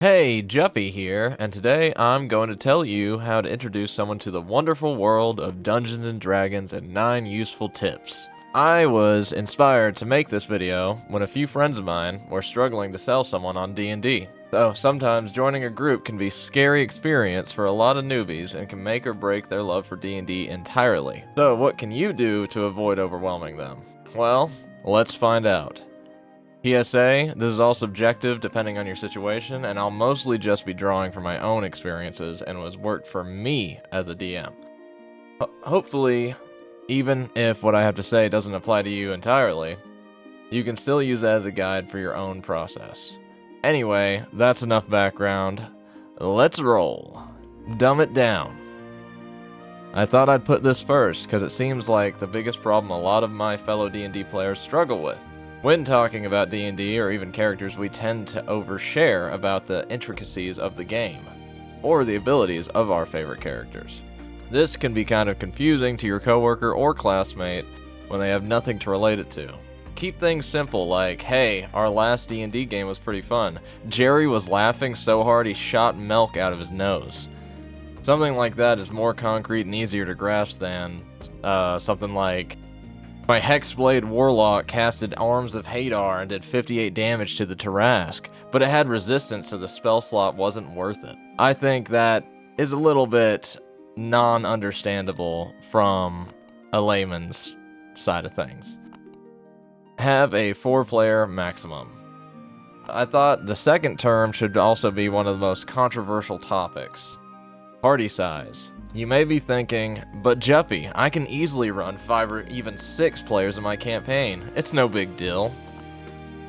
Hey, Juppy here, and today I'm going to tell you how to introduce someone to the wonderful world of Dungeons & Dragons and 9 useful tips. I was inspired to make this video when a few friends of mine were struggling to sell someone on D&D. So sometimes joining a group can be a scary experience for a lot of newbies and can make or break their love for D&D entirely. So what can you do to avoid overwhelming them? Well, let's find out. PSA, this is all subjective depending on your situation, and I'll mostly just be drawing from my own experiences and what's worked for me as a DM. Hopefully, even if what I have to say doesn't apply to you entirely, you can still use it as a guide for your own process. Anyway, that's enough background. Let's roll. Dumb it down. I thought I'd put this first because it seems like the biggest problem a lot of my fellow D&D players struggle with. When talking about D&D or even characters, we tend to overshare about the intricacies of the game, or the abilities of our favorite characters. This can be kind of confusing to your coworker or classmate when they have nothing to relate it to. Keep things simple like, hey, our last D&D game was pretty fun. Jerry was laughing so hard he shot milk out of his nose. Something like that is more concrete and easier to grasp than something like, my Hexblade Warlock casted Arms of Hadar and did 58 damage to the Tarask, but it had resistance so the spell slot wasn't worth it. I think that is a little bit non-understandable from a layman's side of things. Have a 4-player maximum. I thought the second term should also be one of the most controversial topics. Party size. You may be thinking, but Juppy, I can easily run 5 or even 6 players in my campaign. It's no big deal.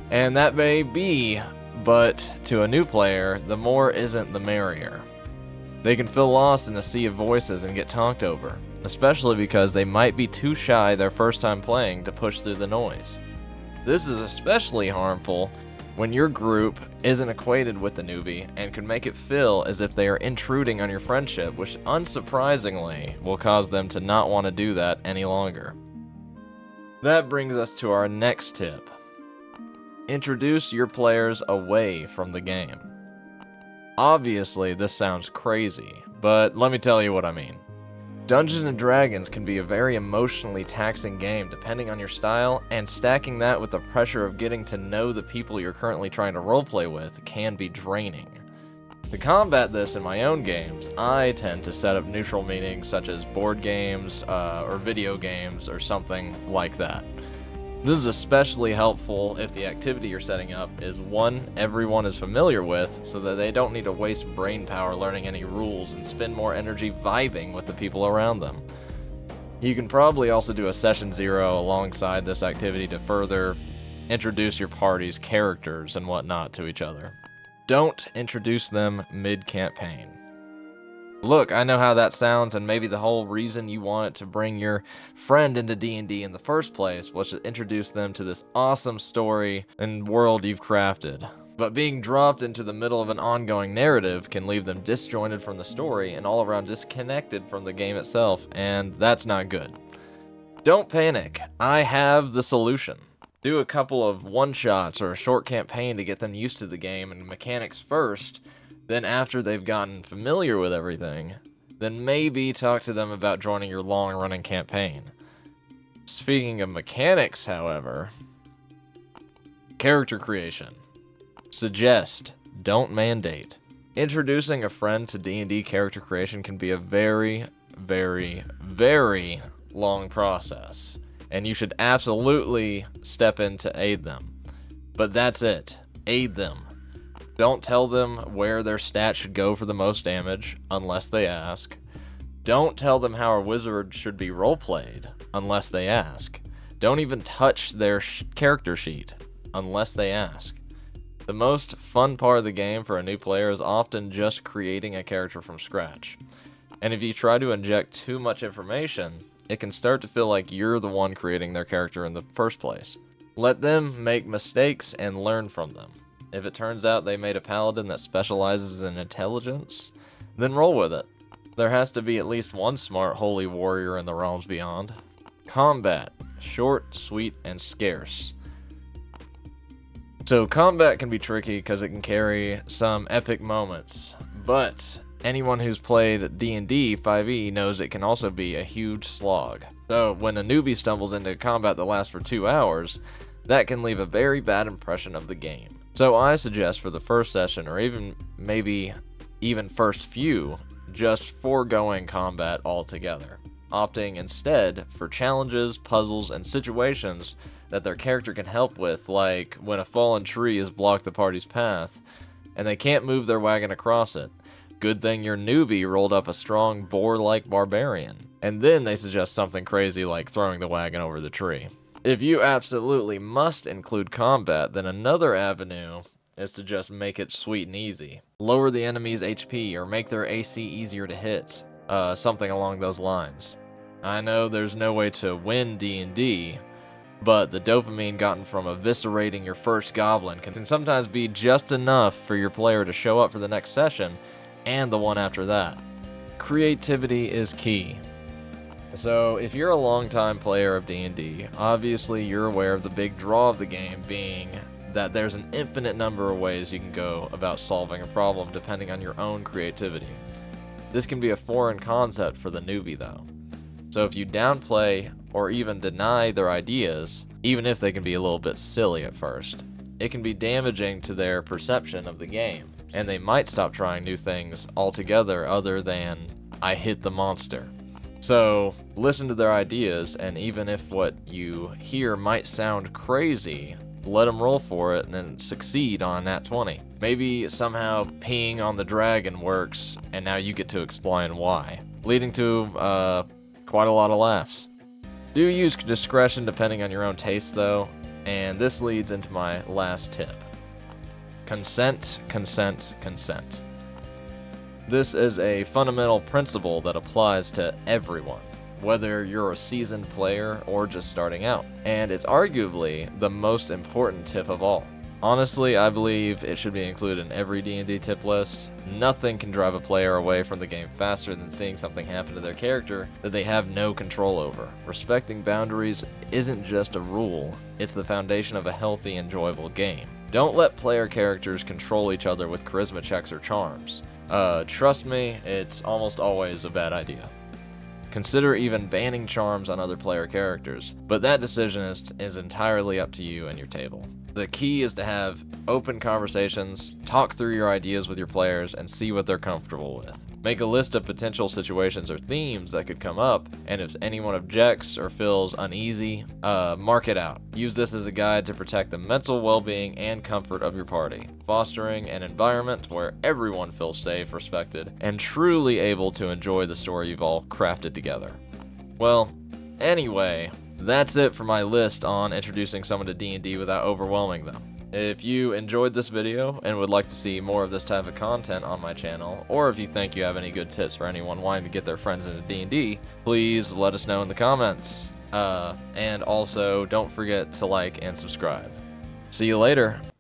And that may be, but to a new player, the more isn't the merrier. They can feel lost in a sea of voices and get talked over, especially because they might be too shy their first time playing to push through the noise. This is especially harmful when your group isn't acquainted with the newbie and can make it feel as if they are intruding on your friendship, which unsurprisingly will cause them to not want to do that any longer. That brings us to our next tip. Introduce your players away from the game. Obviously, this sounds crazy, but let me tell you what I mean. Dungeons & Dragons can be a very emotionally taxing game depending on your style, and stacking that with the pressure of getting to know the people you're currently trying to roleplay with can be draining. To combat this in my own games, I tend to set up neutral meetings such as board games or video games or something like that. This is especially helpful if the activity you're setting up is one everyone is familiar with, so that they don't need to waste brain power learning any rules and spend more energy vibing with the people around them. You can probably also do a session 0 alongside this activity to further introduce your party's characters and whatnot to each other. Don't introduce them mid-campaign. Look, I know how that sounds, and maybe the whole reason you wanted to bring your friend into D&D in the first place was to introduce them to this awesome story and world you've crafted. But being dropped into the middle of an ongoing narrative can leave them disjointed from the story and all around disconnected from the game itself, and that's not good. Don't panic. I have the solution. Do a couple of one-shots or a short campaign to get them used to the game and mechanics first. Then after they've gotten familiar with everything, then maybe talk to them about joining your long-running campaign. Speaking of mechanics, however, character creation. Suggest, don't mandate. Introducing a friend to D&D character creation can be a very, very, very long process, and you should absolutely step in to aid them. But that's it. Aid them. Don't tell them where their stat should go for the most damage, unless they ask. Don't tell them how a wizard should be roleplayed, unless they ask. Don't even touch their character sheet, unless they ask. The most fun part of the game for a new player is often just creating a character from scratch. And if you try to inject too much information, it can start to feel like you're the one creating their character in the first place. Let them make mistakes and learn from them. If it turns out they made a paladin that specializes in intelligence, then roll with it. There has to be at least one smart holy warrior in the realms beyond. Combat. Short, sweet, and scarce. So combat can be tricky because it can carry some epic moments, but anyone who's played D&D 5e knows it can also be a huge slog. So when a newbie stumbles into combat that lasts for 2 hours, that can leave a very bad impression of the game. So I suggest for the first session, or maybe even first few, just foregoing combat altogether, opting instead for challenges, puzzles, and situations that their character can help with, like when a fallen tree has blocked the party's path, and they can't move their wagon across it. Good thing your newbie rolled up a strong boar-like barbarian. And then they suggest something crazy like throwing the wagon over the tree. If you absolutely must include combat, then another avenue is to just make it sweet and easy. Lower the enemy's HP or make their AC easier to hit, something along those lines. I know there's no way to win D&D, but the dopamine gotten from eviscerating your first goblin can sometimes be just enough for your player to show up for the next session and the one after that. Creativity is key. So if you're a longtime player of D&D, obviously you're aware of the big draw of the game being that there's an infinite number of ways you can go about solving a problem depending on your own creativity. This can be a foreign concept for the newbie though. So if you downplay or even deny their ideas, even if they can be a little bit silly at first, it can be damaging to their perception of the game, and they might stop trying new things altogether other than, I hit the monster. So listen to their ideas, and even if what you hear might sound crazy, let them roll for it and then succeed on Nat 20. Maybe somehow peeing on the dragon works, and now you get to explain why, leading to quite a lot of laughs. Do use discretion depending on your own taste though, and this leads into my last tip. Consent, consent, consent. This is a fundamental principle that applies to everyone, whether you're a seasoned player or just starting out, and it's arguably the most important tip of all. Honestly, I believe it should be included in every D&D tip list. Nothing can drive a player away from the game faster than seeing something happen to their character that they have no control over. Respecting boundaries isn't just a rule, it's the foundation of a healthy, enjoyable game. Don't let player characters control each other with charisma checks or charms. Trust me, it's almost always a bad idea. Consider even banning charms on other player characters, but that decision is entirely up to you and your table. The key is to have open conversations, talk through your ideas with your players, and see what they're comfortable with. Make a list of potential situations or themes that could come up, and if anyone objects or feels uneasy, mark it out. Use this as a guide to protect the mental well-being and comfort of your party, fostering an environment where everyone feels safe, respected, and truly able to enjoy the story you've all crafted together. Well, anyway, that's it for my list on introducing someone to D&D without overwhelming them. If you enjoyed this video and would like to see more of this type of content on my channel, or if you think you have any good tips for anyone wanting to get their friends into D&D, please let us know in the comments. And also, don't forget to like and subscribe. See you later.